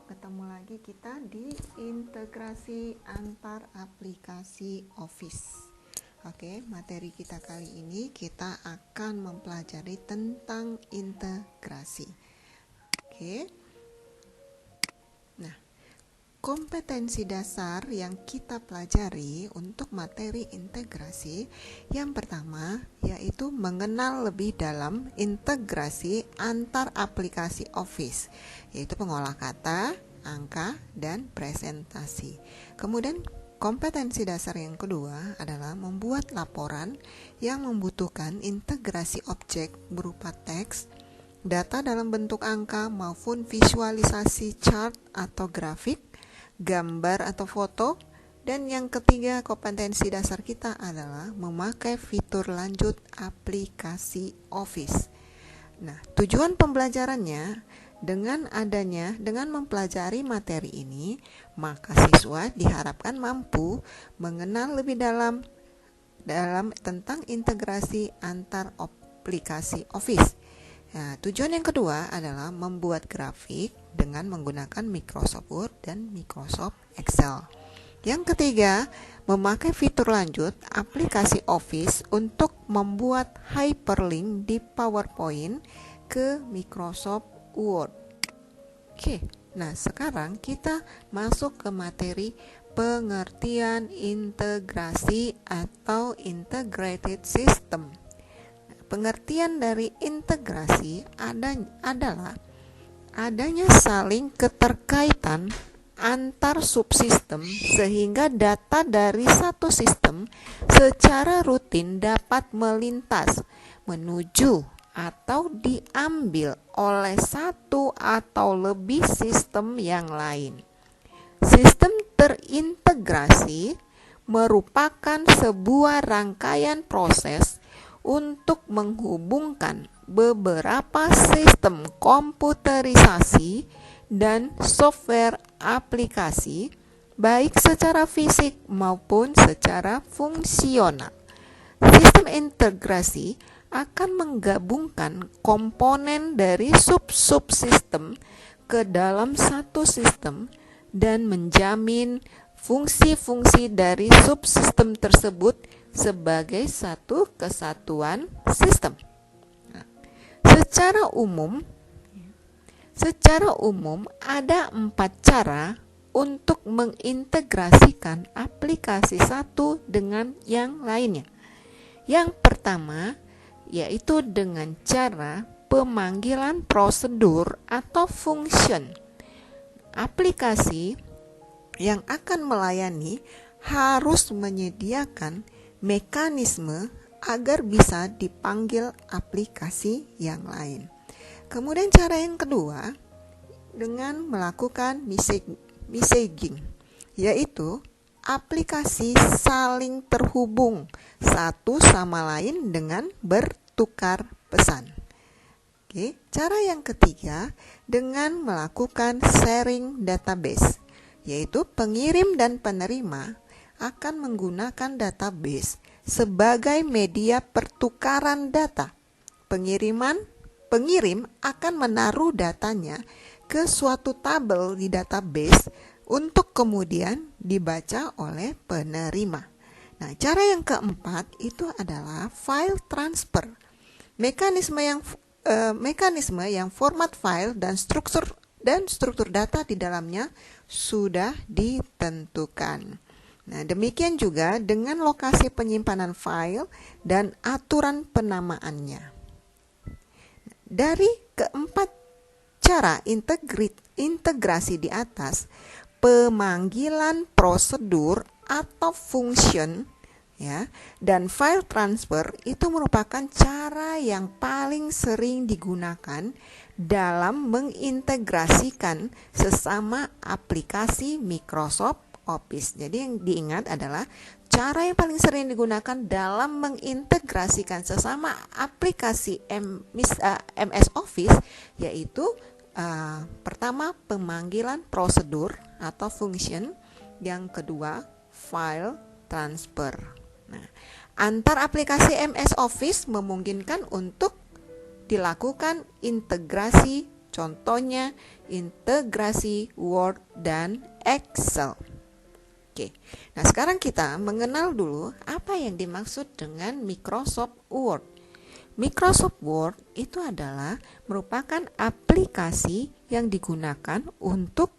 ketemu lagi kita di integrasi antar aplikasi Office. Oke, materi kita kali ini kita akan mempelajari tentang integrasi. Oke. Nah, kompetensi dasar yang kita pelajari untuk materi integrasi yang pertama yaitu mengenal lebih dalam integrasi antar aplikasi Office, yaitu pengolah kata, angka, dan presentasi. Kemudian kompetensi dasar yang kedua adalah membuat laporan yang membutuhkan integrasi objek berupa teks, data dalam bentuk angka maupun visualisasi chart atau grafik, gambar atau foto. Dan yang ketiga, kompetensi dasar kita adalah memakai fitur lanjut aplikasi Office. Nah, tujuan pembelajarannya dengan mempelajari materi ini, maka siswa diharapkan mampu mengenal lebih dalam tentang integrasi antar aplikasi Office. Nah, tujuan yang kedua adalah membuat grafik dengan menggunakan Microsoft Word dan Microsoft Excel. Yang ketiga, memakai fitur lanjut aplikasi Office untuk membuat hyperlink di PowerPoint ke Microsoft Word. Oke, nah sekarang kita masuk ke materi pengertian integrasi atau integrated system. Pengertian dari integrasi adalah adanya saling keterkaitan antar subsistem sehingga data dari satu sistem secara rutin dapat melintas menuju atau diambil oleh satu atau lebih sistem yang lain. Sistem terintegrasi merupakan sebuah rangkaian proses untuk menghubungkan beberapa sistem komputerisasi dan software aplikasi, baik secara fisik maupun secara fungsional. Sistem integrasi akan menggabungkan komponen dari sub-subsistem ke dalam satu sistem dan menjamin fungsi-fungsi dari subsistem tersebut sebagai satu kesatuan sistem. Nah, secara umum ada 4 cara untuk mengintegrasikan aplikasi satu dengan yang lainnya. Yang pertama yaitu dengan cara pemanggilan prosedur atau function. Aplikasi yang akan melayani harus menyediakan mekanisme agar bisa dipanggil aplikasi yang lain. Kemudian cara yang kedua dengan melakukan messaging, yaitu aplikasi saling terhubung satu sama lain dengan bertukar pesan. Oke, cara yang ketiga dengan melakukan sharing database, yaitu pengirim dan penerima akan menggunakan database sebagai media pertukaran data. Pengirim akan menaruh datanya ke suatu tabel di database untuk kemudian dibaca oleh penerima. Nah, cara yang keempat itu adalah file transfer. Mekanisme yang format file dan struktur data di dalamnya sudah ditentukan. Nah, demikian juga dengan lokasi penyimpanan file dan aturan penamaannya. Dari keempat cara integrasi di atas, pemanggilan prosedur atau function dan file transfer itu merupakan cara yang paling sering digunakan dalam mengintegrasikan sesama aplikasi Microsoft Office. Jadi yang diingat adalah cara yang paling sering digunakan dalam mengintegrasikan sesama aplikasi MS Office yaitu pertama pemanggilan prosedur atau function, yang kedua file transfer. Nah, antar aplikasi MS Office memungkinkan untuk dilakukan integrasi Contohnya integrasi Word dan Excel. Oke, nah sekarang kita mengenal dulu apa yang dimaksud dengan Microsoft Word. Microsoft Word itu adalah merupakan aplikasi yang digunakan untuk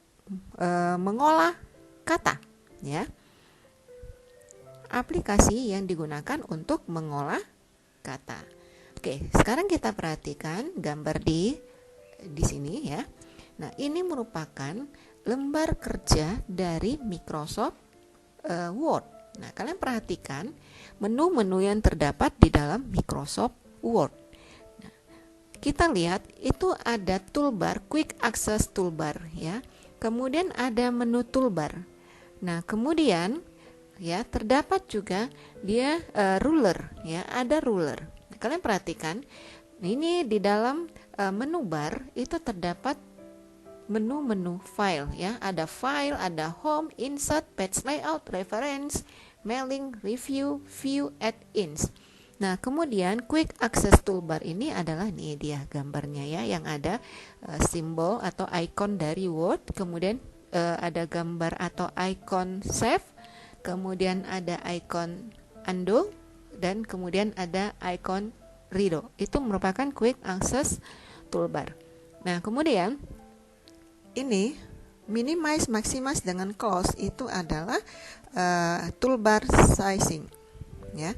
mengolah kata, ya. Aplikasi yang digunakan untuk mengolah kata. Oke, sekarang kita perhatikan gambar di sini ya. Nah, ini merupakan lembar kerja dari Microsoft Word. Nah, kalian perhatikan menu-menu yang terdapat di dalam Microsoft Word. Nah, kita lihat itu ada toolbar, quick access toolbar ya. Kemudian ada menu toolbar. Nah, kemudian ya terdapat juga dia ruler ya, ada ruler. Nah, kalian perhatikan ini di dalam menu bar itu terdapat menu-menu file ya, ada file, ada home, insert, page layout, reference, mailing, review, view, add-ins. Nah, kemudian quick access toolbar ini adalah nih dia gambarnya ya, yang ada simbol atau icon dari Word, kemudian ada gambar atau icon save, kemudian ada icon undo, dan kemudian ada icon redo. Itu merupakan quick access toolbar. Nah, kemudian ini minimize, maximize dengan close itu adalah toolbar sizing ya.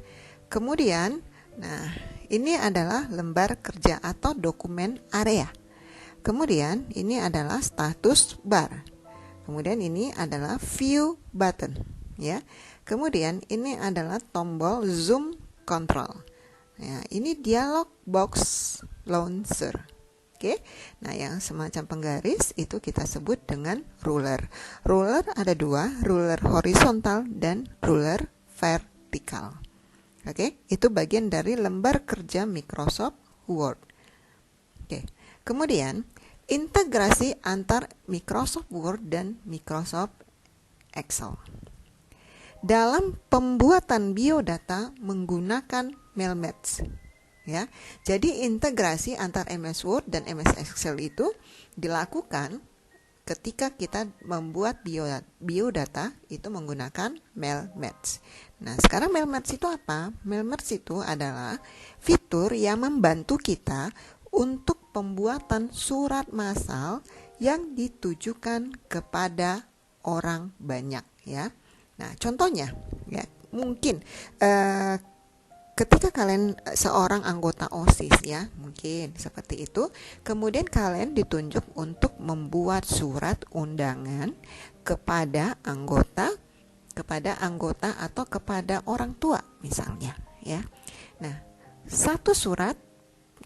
Kemudian nah ini adalah lembar kerja atau dokumen area. Kemudian ini adalah status bar. Kemudian ini adalah view button ya. Kemudian ini adalah tombol zoom control. Ya, ini dialog box launcher. Oke. Nah, yang semacam penggaris itu kita sebut dengan ruler. Ruler ada dua, ruler horizontal dan ruler vertikal. Oke, itu bagian dari lembar kerja Microsoft Word. Oke. Kemudian integrasi antar Microsoft Word dan Microsoft Excel. Dalam pembuatan biodata menggunakan mail match ya. Jadi integrasi antar MS Word dan MS Excel itu dilakukan ketika kita membuat biodata itu menggunakan mail match. Nah, sekarang mail match itu apa? Mail match itu adalah fitur yang membantu kita untuk pembuatan surat massal yang ditujukan kepada orang banyak ya. Nah, contohnya ya, mungkin ketika kalian seorang anggota OSIS ya, mungkin seperti itu, kemudian kalian ditunjuk untuk membuat surat undangan kepada anggota atau kepada orang tua misalnya ya. Nah, satu surat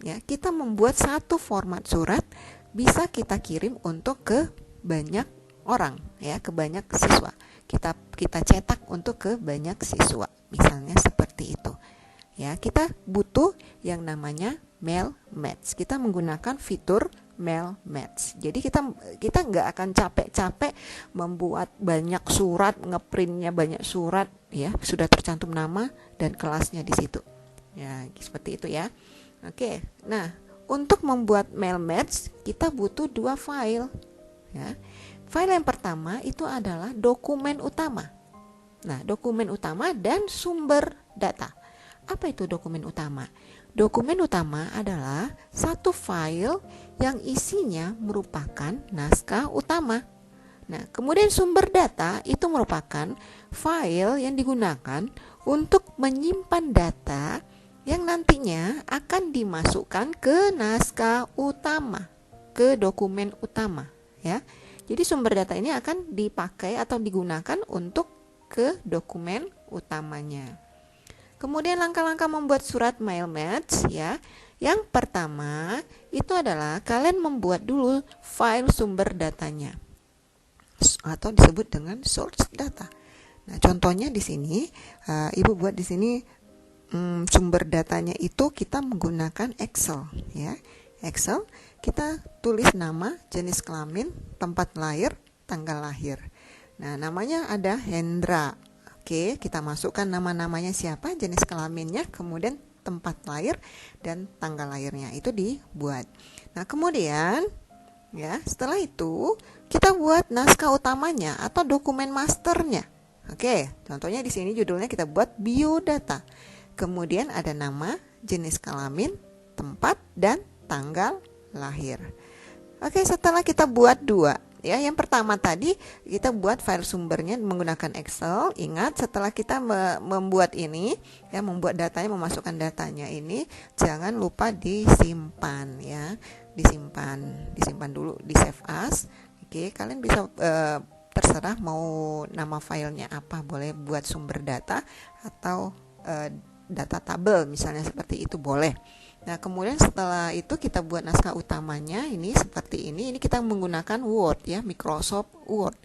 ya, kita membuat satu format surat bisa kita kirim untuk ke banyak orang ya, ke banyak siswa. Kita cetak untuk ke banyak siswa, misalnya seperti itu. Ya, kita butuh yang namanya mail match. Kita menggunakan fitur mail match. Jadi kita nggak akan capek-capek membuat banyak surat, ngeprintnya banyak surat, ya sudah tercantum nama dan kelasnya di situ. Ya, seperti itu ya. Oke, nah untuk membuat mail match kita butuh dua file. Ya. File yang pertama itu adalah dokumen utama. Nah, dokumen utama dan sumber data. Apa itu dokumen utama? Dokumen utama adalah satu file yang isinya merupakan naskah utama. Nah, kemudian sumber data itu merupakan file yang digunakan untuk menyimpan data yang nantinya akan dimasukkan ke naskah utama, ke dokumen utama, ya. Jadi sumber data ini akan dipakai atau digunakan untuk ke dokumen utamanya. Kemudian langkah-langkah membuat surat mail match ya. Yang pertama itu adalah kalian membuat dulu file sumber datanya atau disebut dengan source data. Nah, contohnya di sini Ibu buat di sini sumber datanya itu kita menggunakan Excel ya. Excel kita tulis nama, jenis kelamin, tempat lahir, tanggal lahir. Nah, namanya ada Hendra. Oke, kita masukkan nama-namanya siapa, jenis kelaminnya, kemudian tempat lahir dan tanggal lahirnya itu dibuat. Nah, kemudian Ya, setelah itu kita buat naskah utamanya atau dokumen masternya. Oke, contohnya di sini judulnya kita buat biodata. Kemudian ada nama, jenis kelamin, tempat, dan tanggal lahir. Oke, setelah kita buat dua, ya, yang pertama tadi kita buat file sumbernya menggunakan Excel. Ingat, setelah kita membuat ini, ya, membuat datanya, memasukkan datanya ini, jangan lupa disimpan, ya, disimpan dulu di save as. Oke, kalian bisa terserah mau nama filenya apa, boleh buat sumber data atau data tabel misalnya, seperti itu boleh. Nah, kemudian setelah itu kita buat naskah utamanya ini seperti ini. Ini kita menggunakan Word, ya, Microsoft Word.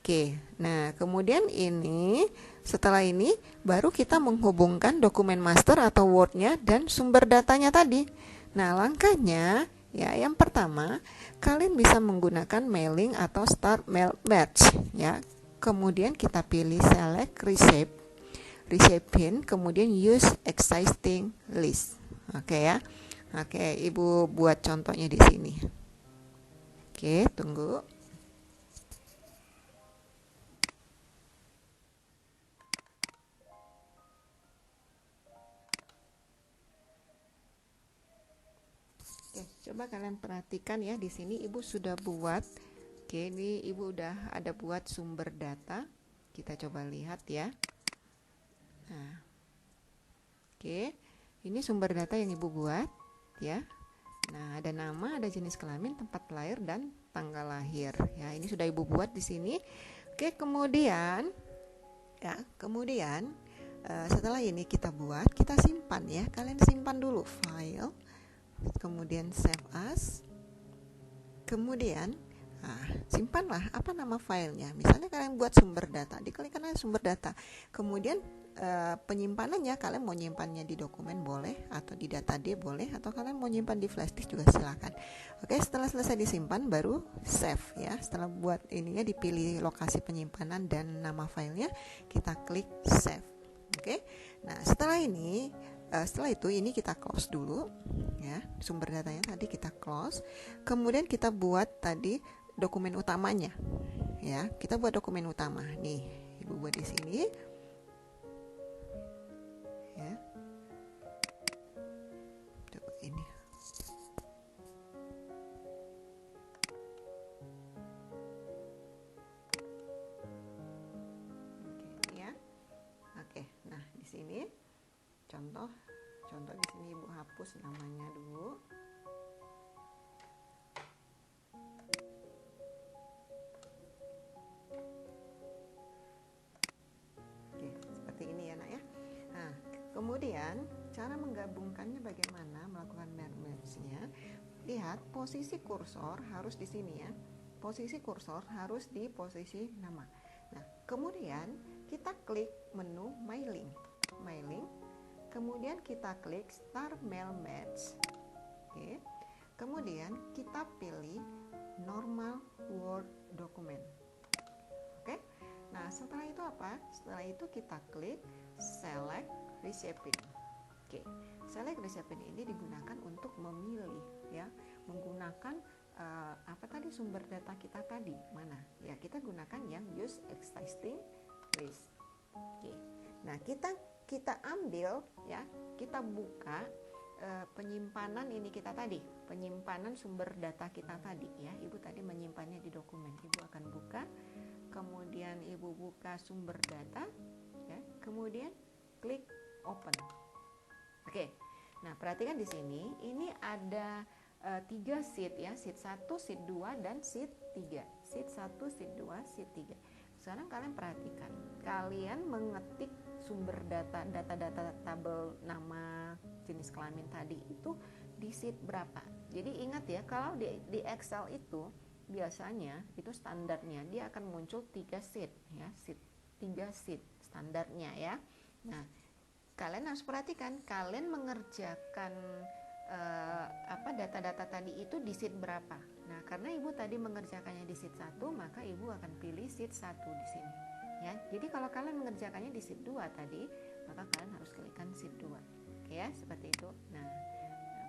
Oke. Nah, kemudian ini setelah ini baru kita menghubungkan dokumen master atau Word-nya dan sumber datanya tadi. Nah, langkahnya, ya, yang pertama kalian bisa menggunakan mailing atau start mail match, ya. Kemudian kita pilih select recipe, kemudian use existing list. Oke, ya. Oke, Ibu buat contohnya di sini. Oke, tunggu. Oke, coba kalian perhatikan ya, di sini Ibu sudah buat. Oke, ini Ibu udah ada buat sumber data. Kita coba lihat ya. Nah, oke. Ini sumber data yang Ibu buat, ya. Nah, ada nama, ada jenis kelamin, tempat lahir, dan tanggal lahir. Ya, ini sudah Ibu buat di sini. Oke, kemudian, ya, setelah ini kita buat, kita simpan, ya. Kalian simpan dulu file, kemudian save as, kemudian simpanlah apa nama filenya. Misalnya kalian buat sumber data, diklik kanan sumber data, kemudian penyimpanannya kalian mau nyimpannya di dokumen boleh, atau di data D boleh, atau kalian mau nyimpan di flash disk juga silakan. Oke, setelah selesai disimpan baru save, ya. Setelah buat ininya dipilih lokasi penyimpanan dan nama filenya, kita klik save. Oke. Nah, setelah itu ini kita close dulu, ya. Sumber datanya tadi kita close. Kemudian kita buat tadi dokumen utamanya, ya. Kita buat dokumen utama. Nih, Ibu buat di sini. Ya. Coba ini. Oke, ya. Oke. Nah, di sini contoh di sini Ibu hapus namanya dulu. Oke, seperti ini ya, Nak, ya. Nah, kemudian cara menggabungkannya bagaimana, melakukan match-nya. Lihat, posisi kursor harus di sini, ya. Posisi kursor harus di posisi nama. Nah, kemudian kita klik menu mailing. Kemudian kita klik start mail match. Oke. Kemudian kita pilih normal Word document. Oke. Nah, setelah itu apa? Setelah itu kita klik select recipe. Oke. Select recipe ini digunakan untuk memilih, ya, menggunakan apa tadi sumber data kita tadi mana? Ya, kita gunakan yang use existing list. Oke. Nah, kita ambil, ya, kita buka penyimpanan ini kita tadi, penyimpanan sumber data kita tadi, ya. Ibu tadi menyimpannya di dokumen. Ibu akan buka, kemudian Ibu buka sumber data, ya. Kemudian klik open. Oke. Nah, perhatikan di sini, ini ada 3 sheet, ya, sheet 1, sheet 2, dan sheet 3. Sheet 1, sheet 2, sheet 3. Sekarang kalian perhatikan, kalian mengetik sumber data tabel nama, jenis kelamin tadi itu di sheet berapa. Jadi ingat ya, kalau di Excel itu biasanya itu standarnya dia akan muncul 3 sheet, ya, 3 sheet standarnya, ya. Nah, kalian harus perhatikan, kalian mengerjakan data-data tadi itu di sheet berapa. Nah, karena Ibu tadi mengerjakannya di sheet 1, maka Ibu akan pilih sheet 1 di sini, ya. Jadi kalau kalian mengerjakannya di sheet 2 tadi, maka kalian harus klikkan sheet 2. Oke, ya, seperti itu. Nah,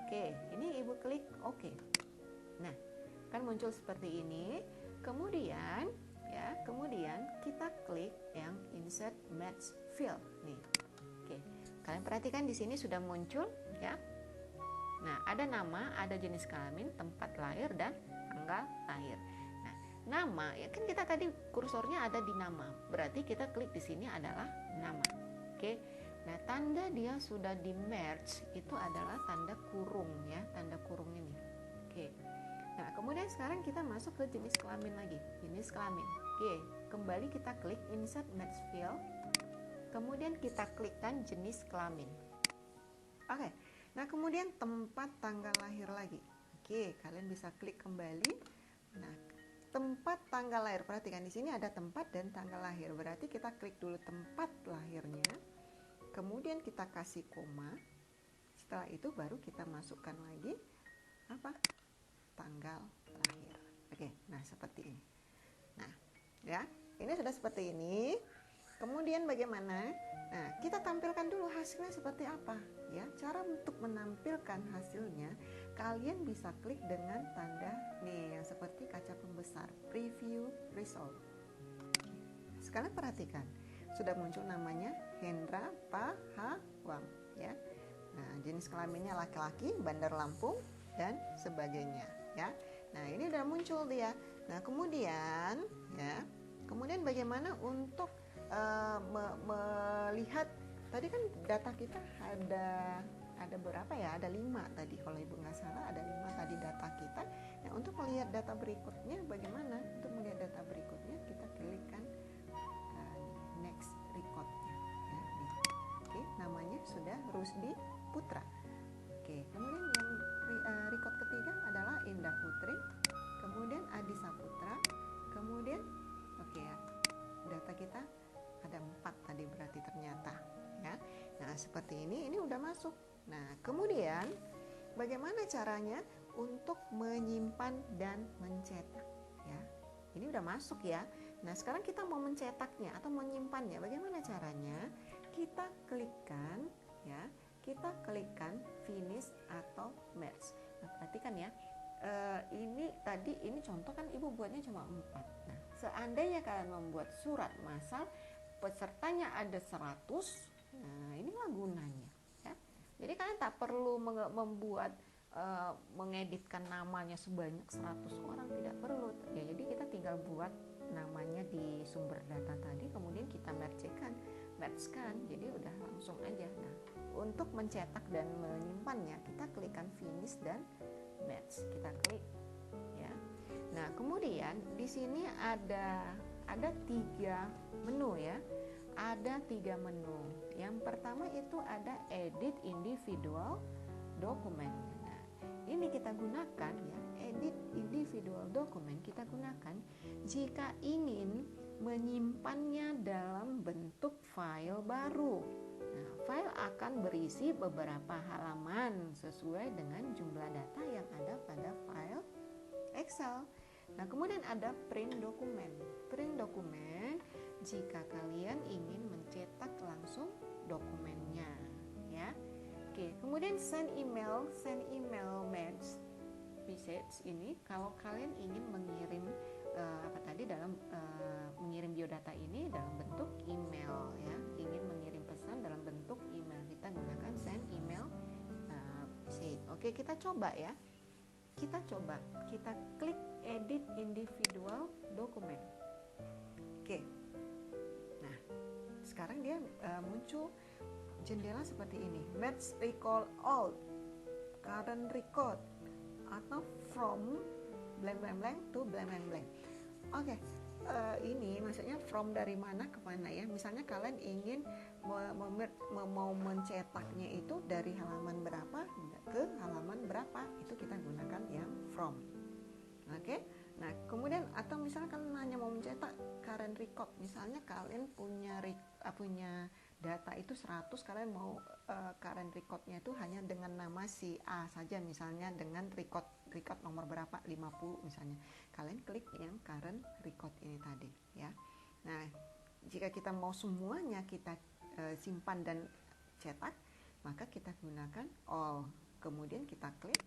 oke, ini Ibu klik oke. Nah, kan muncul seperti ini. Kemudian kita klik yang insert match field nih. Oke, kalian perhatikan di sini sudah muncul ya. Nah, ada nama, ada jenis kelamin, tempat lahir, dan tanggal lahir. Nah, nama ya kan kita tadi kursornya ada di nama, berarti kita klik di sini adalah nama. Oke. Nah, tanda dia sudah di merge itu adalah tanda kurung ya, tanda kurung ini. Oke. Nah, kemudian sekarang kita masuk ke jenis kelamin lagi, jenis kelamin. Oke, kembali kita klik insert match field. Kemudian kita klikkan jenis kelamin. Oke. Nah, kemudian tempat tanggal lahir lagi. Oke, kalian bisa klik kembali. Nah, tempat tanggal lahir, perhatikan di sini ada tempat dan tanggal lahir. Berarti kita klik dulu tempat lahirnya. Kemudian kita kasih koma. Setelah itu baru kita masukkan lagi apa? Tanggal lahir. Oke, nah seperti ini. Nah, ya, ini sudah seperti ini. Kemudian bagaimana? Nah, kita tampilkan dulu hasilnya seperti apa ya. Cara untuk menampilkan hasilnya, kalian bisa klik dengan tanda nih yang seperti kaca pembesar, preview result. Sekarang perhatikan, sudah muncul namanya Hendra Pahawang ya. Nah, jenis kelaminnya laki-laki, Bandar Lampung dan sebagainya ya. Nah, ini udah muncul dia. Nah, kemudian bagaimana untuk melihat tadi kan data kita ada berapa ya? Ada 5 tadi kalau ibu nggak salah, ada 5 tadi data kita. Nah, untuk melihat data berikutnya bagaimana? Untuk melihat data berikutnya kita klikkan next recordnya ya. Oke, namanya sudah Rusdi Putra. Oke, kemudian yang record ketiga adalah Indah Putri, kemudian Adi Saputra, kemudian ya, data kita ada 4 tadi berarti ternyata ya. Nah, seperti ini udah masuk. Nah, kemudian bagaimana caranya untuk menyimpan dan mencetak ya. Ini udah masuk ya. Nah, sekarang kita mau mencetaknya atau menyimpannya. Bagaimana caranya? Kita klikkan ya. Kita klikkan finish atau merge. Nah, perhatikan ya. Ini contoh kan ibu buatnya cuma 4. Nah, seandainya kalian membuat surat massal pesertanya ada 100, nah inilah gunanya ya. Jadi kalian tak perlu membuat mengeditkan namanya sebanyak 100 orang, tidak perlu ya. Jadi kita tinggal buat namanya di sumber data tadi, kemudian kita merge-kan, jadi udah langsung aja. Nah, untuk mencetak dan menyimpannya kita klikkan finish dan match, kita klik ya. Nah, kemudian di sini ada 3 menu ya. Ada 3 menu. Yang pertama itu ada edit individual document. Nah, ini kita gunakan ya, edit individual document kita gunakan jika ingin menyimpannya dalam bentuk file baru. Nah, file akan berisi beberapa halaman sesuai dengan jumlah data yang ada pada file Excel. Nah, kemudian ada print dokumen. Print dokumen jika kalian ingin mencetak langsung dokumennya ya. Oke, kemudian send email message ini kalau kalian ingin mengirim mengirim biodata ini dalam bentuk email ya, ingin mengirim pesan dalam bentuk email, kita gunakan send email message. Oke, kita coba ya. Kita klik edit individual document. Oke. Nah, sekarang dia muncul jendela seperti ini. Match recall all, current record, atau from blank blank blank to blank blank blank. Oke. Ini maksudnya from dari mana ke mana ya. Misalnya kalian ingin mau mencetaknya itu dari halaman berapa ke halaman berapa, itu kita gunakan yang from. Oke. Nah, kemudian atau misalnya kalian hanya mau mencetak current record, misalnya kalian punya data itu 100, kalian mau current recordnya itu hanya dengan nama si A saja, misalnya dengan record nomor berapa, 50 misalnya, kalian klik yang current record ini tadi ya. Nah, jika kita mau semuanya kita simpan dan cetak, maka kita gunakan all, kemudian kita klik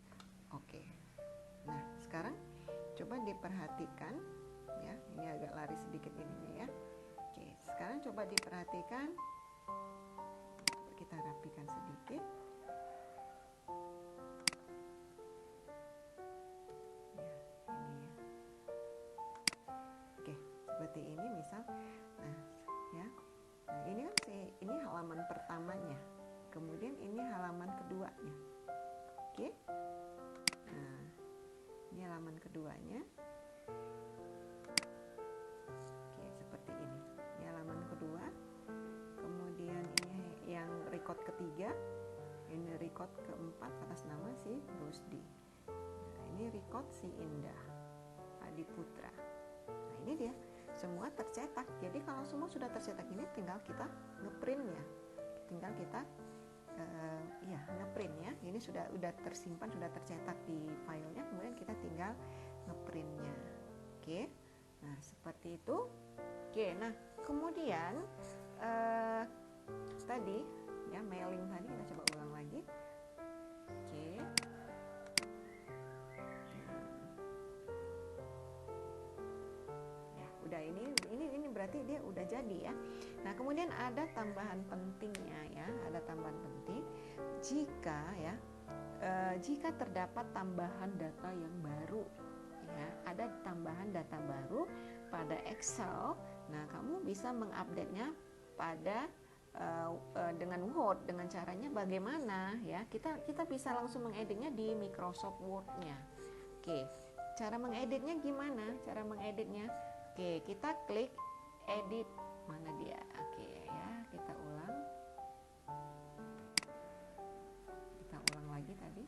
OK. Nah, sekarang coba diperhatikan ya, ini agak lari sedikit ininya ya. Oke, sekarang coba diperhatikan, kita rapikan sedikit ya, ini ya. Oke, seperti ini misal. Nah ya, nah ini kan ini halaman pertamanya, kemudian ini halaman keduanya. Oke, nah ini halaman keduanya. Oke, seperti ini halaman kedua. Kemudian ini yang record ketiga, ini record keempat atas nama si Rusdi. Nah, ini record si Indah Adiputra. Nah ini dia, semua tercetak. Jadi kalau semua sudah tercetak ini tinggal kita ngeprintnya, tinggal kita ngeprint ya. Ini sudah tersimpan, sudah tercetak di filenya, kemudian kita tinggal ngeprintnya. Oke, nah seperti itu. Oke, nah kemudian tadi ya, mailing tadi kita coba ulang lagi. Oke, ya udah, ini berarti dia udah jadi ya. Nah kemudian ada tambahan pentingnya ya, ada tambahan penting jika terdapat tambahan data yang baru ya, ada tambahan data baru pada Excel. Nah kamu bisa mengupdate-nya pada dengan Word. Dengan caranya bagaimana ya, kita bisa langsung mengeditnya di Microsoft Word-nya. Oke, cara mengeditnya gimana? Cara mengeditnya, oke, kita klik edit, mana dia? Oke ya, kita ulang lagi tadi.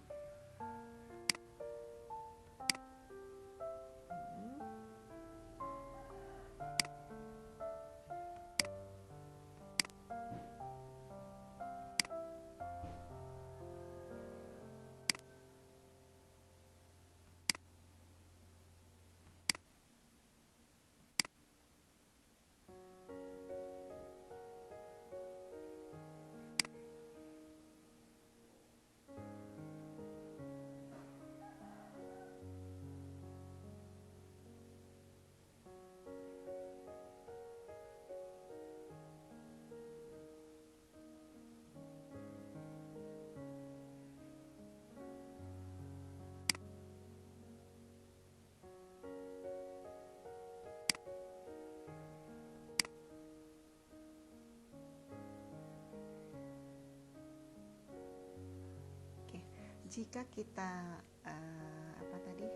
Jika kita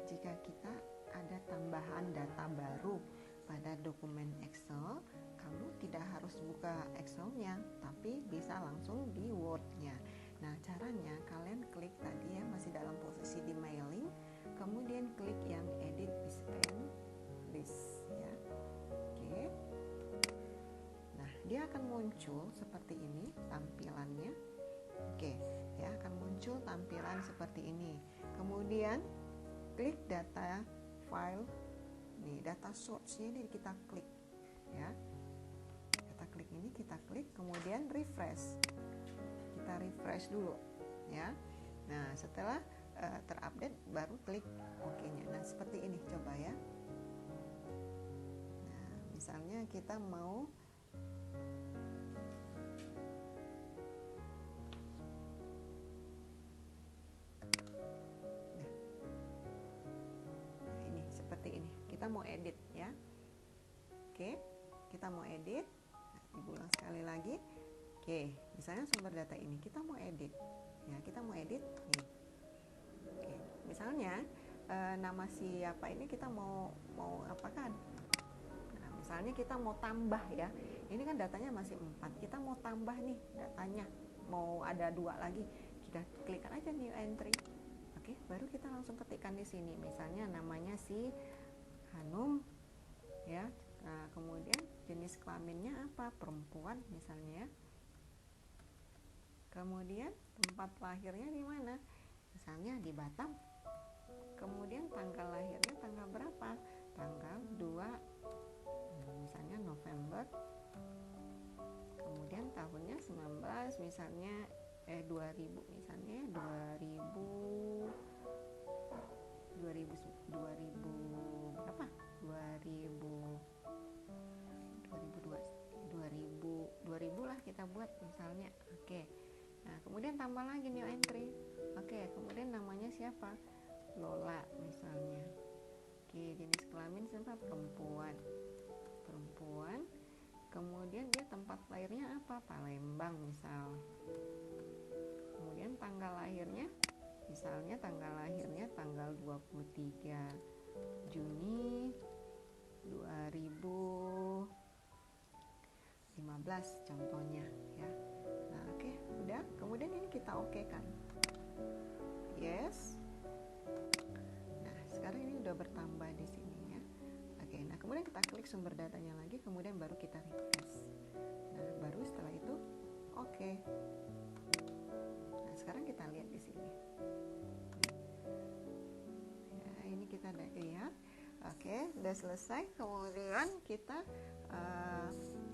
jika kita ada tambahan data baru pada dokumen Excel, kamu tidak harus buka Excel-nya, tapi bisa langsung di Word-nya. Nah, caranya kalian klik tadi ya, masih dalam posisi di mailing, kemudian klik yang edit expand list ya. Oke. Nah, dia akan muncul seperti ini tampilannya. Oke, ya akan muncul tampilan seperti ini. Kemudian klik data file. Nih, data source-nya ini kita klik ya. Kita klik ini, kita klik, kemudian refresh. Kita refresh dulu ya. Nah, setelah terupdate baru klik OK-nya. Nah, seperti ini coba ya. Nah, misalnya kita mau kita mau edit ya. Oke, kita mau edit. Nah, diulang sekali lagi. Oke, misalnya sumber data ini kita mau edit ya, kita mau edit nih. Oke, misalnya nama siapa ini kita mau apakan. Nah, misalnya kita mau tambah ya, ini kan datanya masih 4, kita mau tambah nih datanya, mau ada 2 lagi, kita klik aja new entry. Oke, baru kita langsung ketikkan di sini, misalnya namanya si Hanum ya. Nah, kemudian jenis kelaminnya apa, perempuan misalnya. Kemudian tempat lahirnya di mana, misalnya di Batam. Kemudian tanggal lahirnya tanggal berapa, tanggal 2 misalnya November. Kemudian tahunnya 19 misalnya 2000 misalnya 2000 2000 berapa? 2000 lah kita buat misalnya. Oke. Nah, kemudian tambah lagi new entry. Oke, kemudian namanya siapa? Lola misalnya. Oke, jenis kelamin siapa? Perempuan. Kemudian dia tempat lahirnya apa? Palembang misal. Kemudian tanggal lahirnya, misalnya tanggal lahirnya tanggal 23 Juni 2015 contohnya ya. Nah, oke, udah. Kemudian ini kita kan. Yes. Nah, sekarang ini udah bertambah di sini ya. Oke, nah kemudian kita klik sumber datanya lagi, kemudian baru kita refresh. Nah, baru setelah itu oke. Nah, sekarang kita lihat di sini. Ya, ini kita udah lihat. Oke, udah selesai. Kemudian kita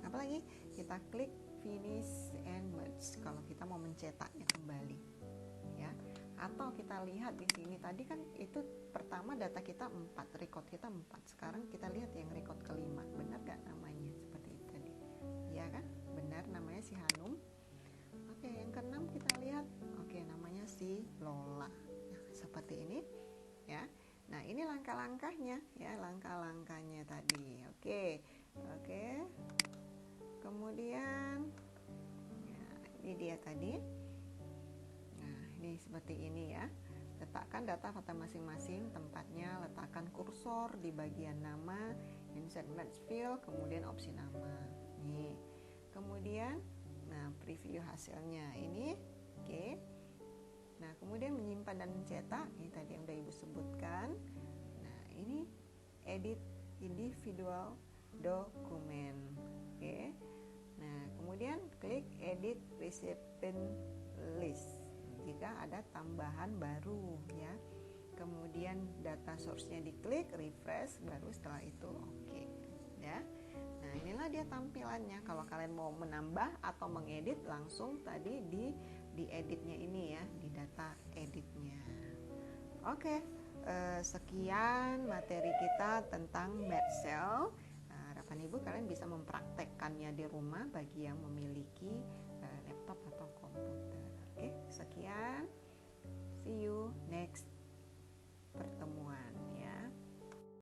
apa lagi? Kita klik finish and merge kalau kita mau mencetaknya kembali. Ya. Atau kita lihat di sini tadi kan itu pertama data kita 4, record kita 4. Sekarang kita lihat yang record kelima. Benar gak namanya? Seperti itu tadi. Ya kan? Benar namanya si Hanum. Oke, yang keenam kita lihat. Oke, namanya si Lola. Nah, seperti ini ya. Nah, ini langkah-langkahnya ya, langkah-langkahnya tadi. Oke. Kemudian ya, ini dia tadi. Nah, ini seperti ini ya. Letakkan data pada masing-masing tempatnya, letakkan kursor di bagian nama, insert match field, kemudian opsi nama. Nih. Kemudian nah, preview hasilnya ini. Oke. Nah, kemudian menyimpan dan mencetak, ini tadi yang udah Ibu sebutkan. Nah, ini edit individual dokumen. Oke. Nah, kemudian klik edit recipient list jika ada tambahan baru ya. Kemudian data source-nya diklik, refresh, baru setelah itu oke. Ya. Nah, inilah dia tampilannya. Kalau kalian mau menambah atau mengedit langsung tadi di editnya ini ya, di data editnya. Oke, sekian materi kita tentang merge cell. Harapan Ibu kalian bisa mempraktekkannya di rumah bagi yang memiliki laptop atau komputer. Oke, sekian. See you next pertemuan.